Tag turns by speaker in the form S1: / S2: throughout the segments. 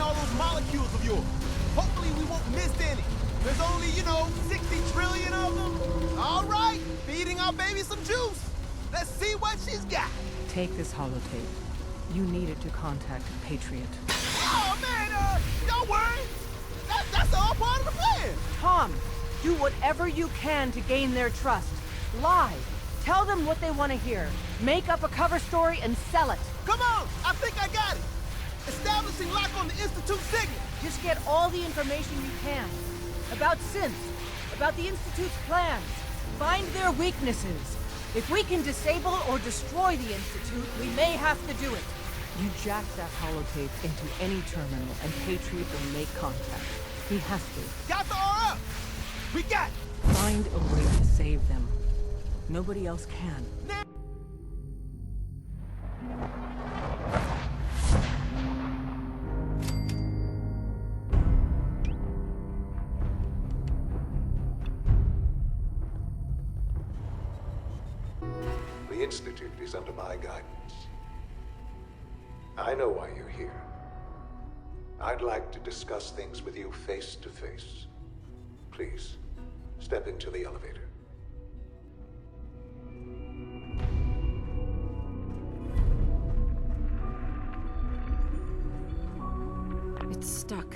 S1: seen all those molecules of yours. Hopefully we won't miss any. There's only, 60 trillion of them. All right, feeding our baby some juice. Let's see what she's got.
S2: Take this holotape. You need it to contact Patriot.
S1: Oh, man, don't worry. That's all part of the plan.
S2: Tom, do whatever you can to gain their trust. Lie. Tell them what they want to hear. Make up a cover story and sell it.
S1: Come on, I think I got it. Establishing lock on the Institute signal.
S2: Just get all the information you can. About synths, about the Institute's plans. Find their weaknesses. If we can disable or destroy the Institute, we may have to do it. You jack that holotape into any terminal and Patriot will make contact. He has to.
S1: Got the RF. We got it.
S2: Find a way to save them. Nobody else can.
S3: The Institute is under my guidance. I know why you're here. I'd like to discuss things with you face to face. Please, step into the elevator.
S4: It's stuck.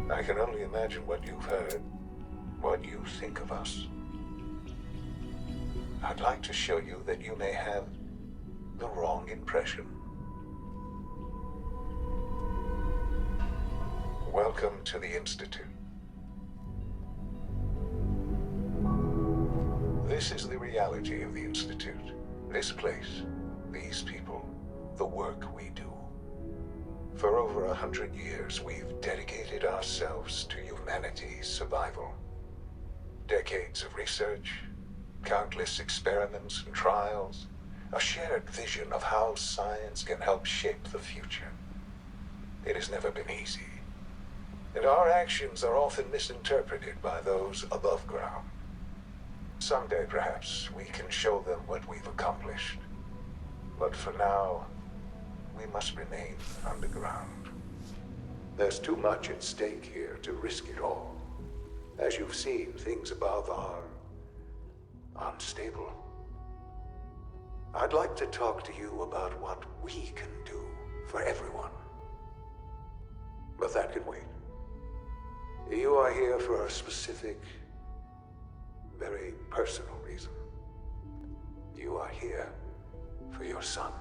S3: I can only imagine what you've heard, what you think of us. I'd like to show you that you may have the wrong impression. Welcome to the Institute. This is the reality of the Institute. This place, these people, the work we do. For over 100 years, we've dedicated ourselves to humanity's survival. Decades of research, countless experiments and trials, a shared vision of how science can help shape the future. It has never been easy, and our actions are often misinterpreted by those above ground. Someday, perhaps, we can show them what we've accomplished. But for now, we must remain underground. There's too much at stake here to risk it all. As you've seen, things above are unstable. I'd like to talk to you about what we can do for everyone. But that can wait. You are here for a specific, very personal reason. You are here for your son.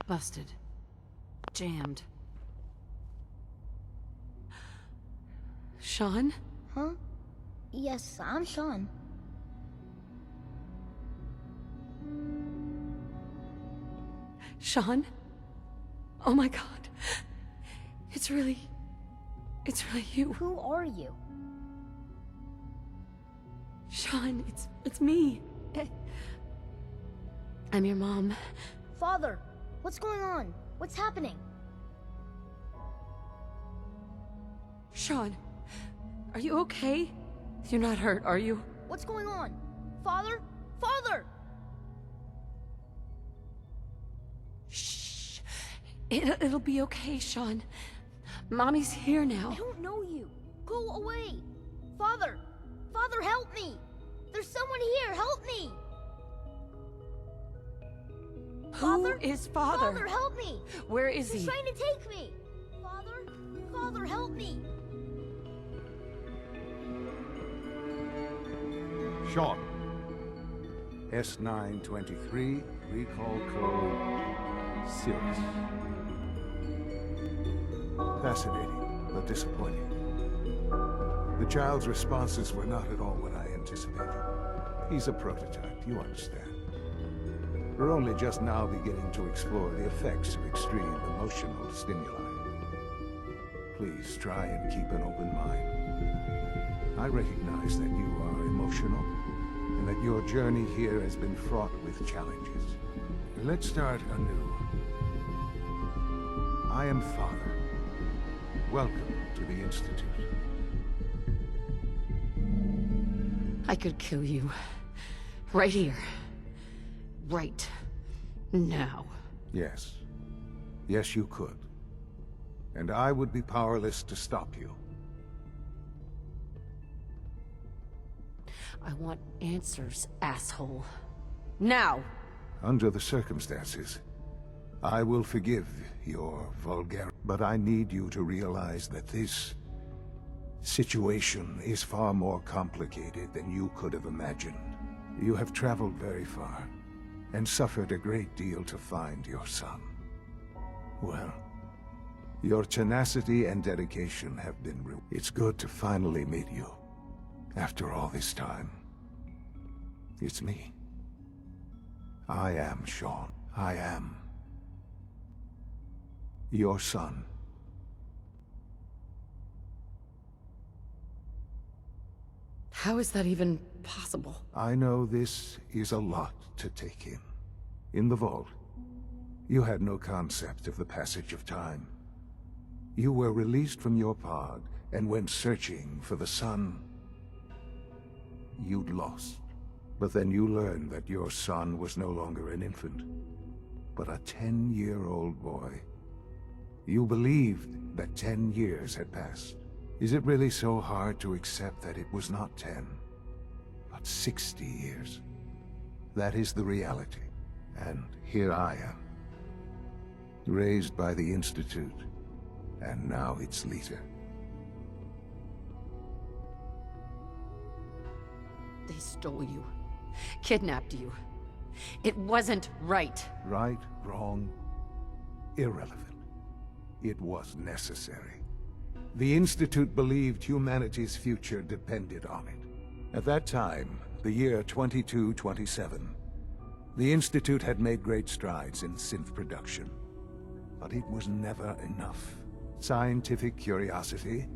S4: Busted. Jammed. Shaun?
S5: Huh? Yes, I'm Shaun.
S4: Shaun? Oh my god. It's really you.
S5: Who are you?
S4: Shaun, it's me. I'm your mom.
S5: Father, what's going on? What's happening?
S4: Shaun, are you okay? You're not hurt, are you?
S5: What's going on? Father? Father!
S4: Shh. It'll be okay, Shaun. Mommy's here now.
S5: I don't know you. Go away. Father! Father, help me! There's someone here, help me! Father?
S4: Who is Father?
S5: Father, help me!
S4: Where is
S5: He's
S4: he?
S5: trying to take me! Father? Father, help me!
S6: Shaun. S923, recall code Sirius. Fascinating, but disappointing.
S3: The child's responses were not at all what I anticipated. He's a prototype, you understand. We're only just now beginning to explore the effects of extreme emotional stimuli. Please try and keep an open mind. I recognize that you are emotional, and that your journey here has been fraught with challenges. Let's start anew. I am Father. Welcome to the Institute.
S4: I could kill you. Right here. Right now.
S3: Yes. Yes, you could. And I would be powerless to stop you.
S4: I want answers, asshole. Now!
S3: Under the circumstances, I will forgive your vulgarity. But I need you to realize that this situation is far more complicated than you could have imagined. You have traveled very far, and suffered a great deal to find your son. Well, your tenacity and dedication have been rewarded. It's good to finally meet you, after all this time. It's me. I am Shaun. I am your son.
S4: How is that even possible?
S3: I know this is a lot to take in. In the vault, you had no concept of the passage of time. You were released from your pod and went searching for the son you'd lost. But then you learned that your son was no longer an infant, but a 10-year-old boy. You believed that 10 years had passed. Is it really so hard to accept that it was not 10, but 60 years? That is the reality. And here I am, raised by the Institute, and now its leader.
S4: They stole you. Kidnapped you. It wasn't right.
S3: Right, wrong, irrelevant. It was necessary. The Institute believed humanity's future depended on it. At that time, the year 2227, the Institute had made great strides in synth production. But it was never enough. Scientific curiosity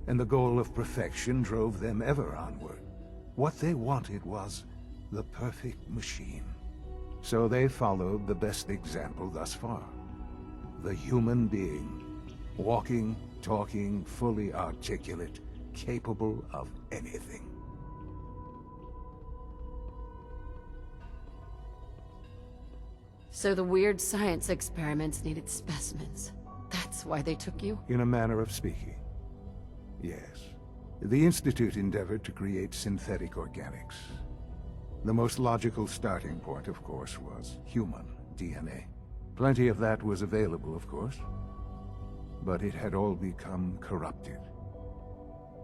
S3: and the goal of perfection drove them ever onward. What they wanted was the perfect machine. So they followed the best example thus far. The human being. Walking, talking, fully articulate, capable of anything.
S4: So the weird science experiments needed specimens. That's why they took you?
S3: In a manner of speaking, yes. The Institute endeavored to create synthetic organics. The most logical starting point, of course, was human DNA. Plenty of that was available, of course. But it had all become corrupted.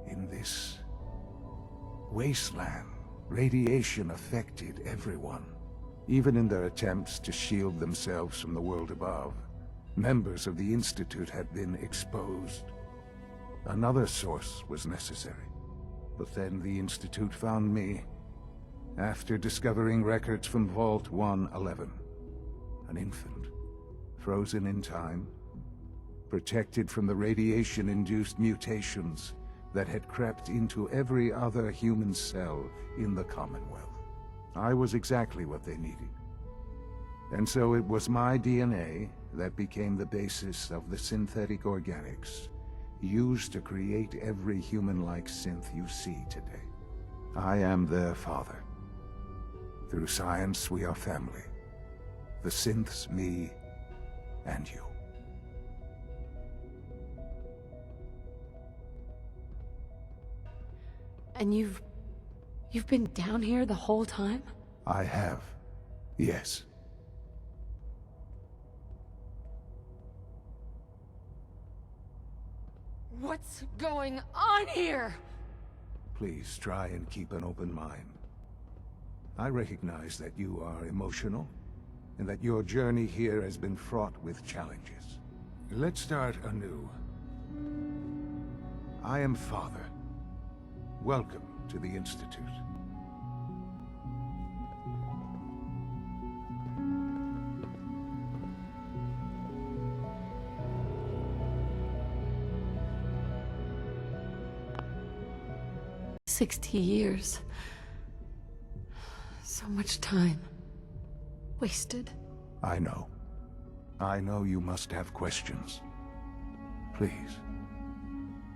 S3: In this wasteland, radiation affected everyone. Even in their attempts to shield themselves from the world above, members of the Institute had been exposed. Another source was necessary. But then the Institute found me, after discovering records from Vault 111. An infant, frozen in time, protected from the radiation-induced mutations that had crept into every other human cell in the Commonwealth. I was exactly what they needed. And so it was my DNA that became the basis of the synthetic organics used to create every human-like synth you see today. I am their father. Through science, we are family. The synths, me, and you.
S4: And you've been down here the whole time?
S3: I have, yes.
S4: What's going on here?
S3: Please try and keep an open mind. I recognize that you are emotional, and that your journey here has been fraught with challenges. Let's start anew. I am Father. welcome to the Institute.
S4: $60 years. So much time. Wasted.
S3: I know. I know you must have questions. Please.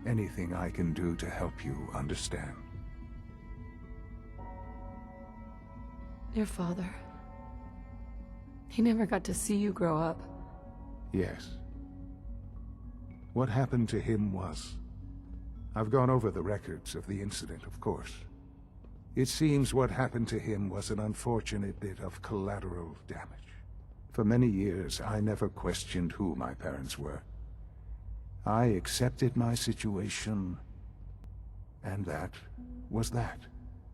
S3: Anything I can do to help you understand.
S4: Your father. He never got to see you grow up.
S3: Yes. What happened to him was... I've gone over the records of the incident, of course. It seems what happened to him was an unfortunate bit of collateral damage. For many years, I never questioned who my parents were. I accepted my situation, and that was that.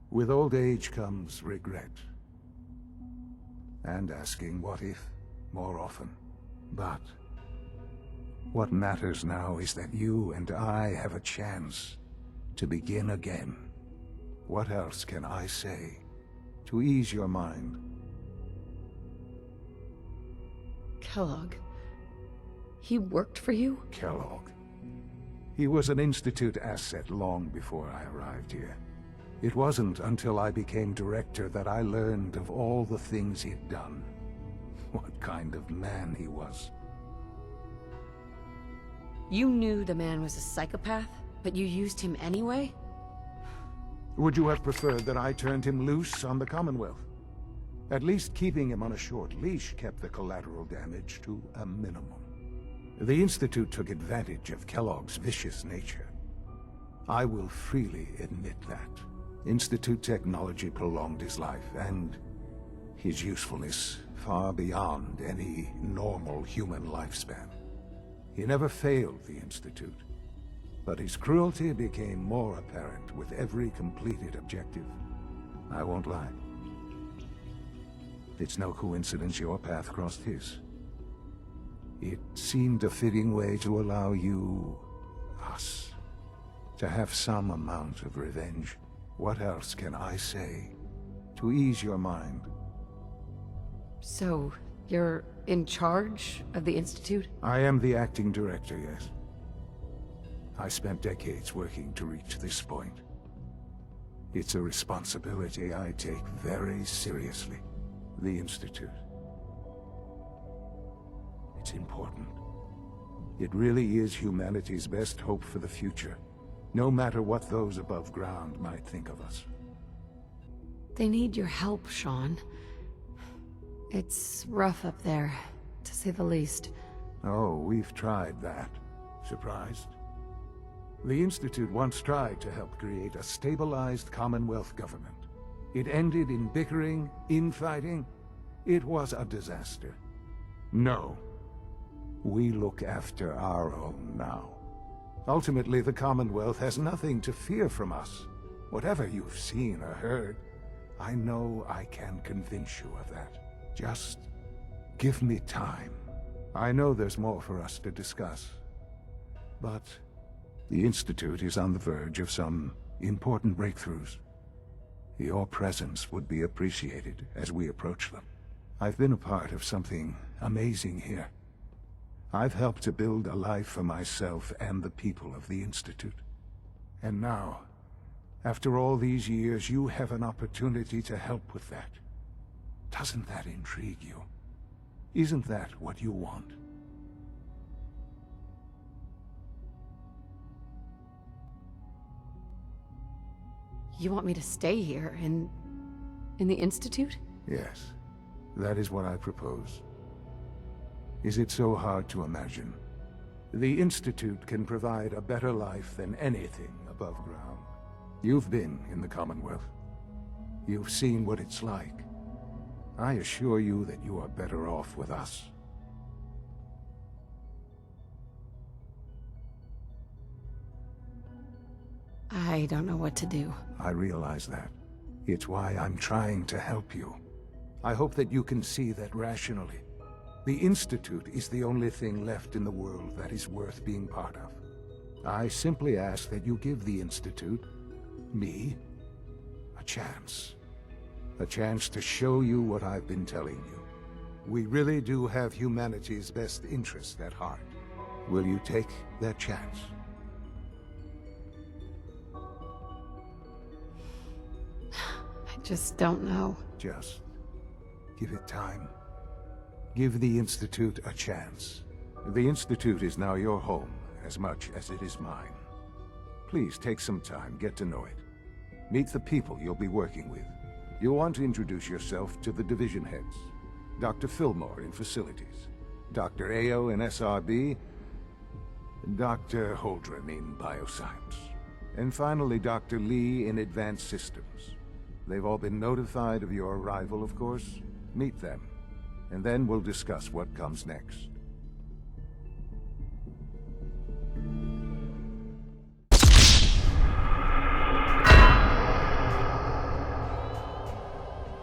S3: With old age comes regret. And asking what if more often. But what matters now is that you and I have a chance to begin again. What else can I say to ease your mind?
S4: Kellogg. He worked for you?
S3: Kellogg. He was an Institute asset long before I arrived here. It wasn't until I became director that I learned of all the things he'd done. What kind of man he was.
S4: You knew the man was a psychopath, but you used him anyway?
S3: Would you have preferred that I turned him loose on the Commonwealth? At least keeping him on a short leash kept the collateral damage to a minimum. The Institute took advantage of Kellogg's vicious nature. I will freely admit that. Institute technology prolonged his life, and his usefulness far beyond any normal human lifespan. He never failed the Institute, but his cruelty became more apparent with every completed objective. I won't lie. It's no coincidence your path crossed his. It seemed a fitting way to allow you, us, to have some amount of revenge. What else can I say to ease your mind?
S4: So, you're in charge of the Institute?
S3: I am the acting director, yes. I spent decades working to reach this point. It's a responsibility I take very seriously. The Institute. It's important. It really is humanity's best hope for the future, no matter what those above ground might think of us.
S4: They need your help, Shaun. It's rough up there, to say the least.
S3: Oh, we've tried that. Surprised? The Institute once tried to help create a stabilized Commonwealth government. It ended in bickering, infighting. It was a disaster. No. We look after our own now. Ultimately, the Commonwealth has nothing to fear from us. Whatever you've seen or heard, I know I can convince you of that. Just give me time. I know there's more for us to discuss. But the Institute is on the verge of some important breakthroughs. Your presence would be appreciated as we approach them. I've been a part of something amazing here. I've helped to build a life for myself and the people of the Institute. And now, after all these years, you have an opportunity to help with that. Doesn't that intrigue you? Isn't that what you want?
S4: You want me to stay here, in the Institute?
S3: Yes, that is what I propose. Is it so hard to imagine? The Institute can provide a better life than anything above ground. You've been in the Commonwealth. You've seen what it's like. I assure you that you are better off with us.
S4: I don't know what to do.
S3: I realize that. It's why I'm trying to help you. I hope that you can see that rationally. The Institute is the only thing left in the world that is worth being part of. I simply ask that you give the Institute Me? A chance. A chance to show you what I've been telling you. We really do have humanity's best interest at heart. Will you take that chance?
S4: I just don't know.
S3: Just give it time. Give the Institute a chance. The Institute is now your home as much as it is mine. Please take some time, get to know it. Meet the people you'll be working with. You'll want to introduce yourself to the division heads. Dr. Fillmore in Facilities, Dr. Ayo in SRB, Dr. Holdren in Bioscience, and finally Dr. Lee in Advanced Systems. They've all been notified of your arrival, of course. Meet them, and then we'll discuss what comes next.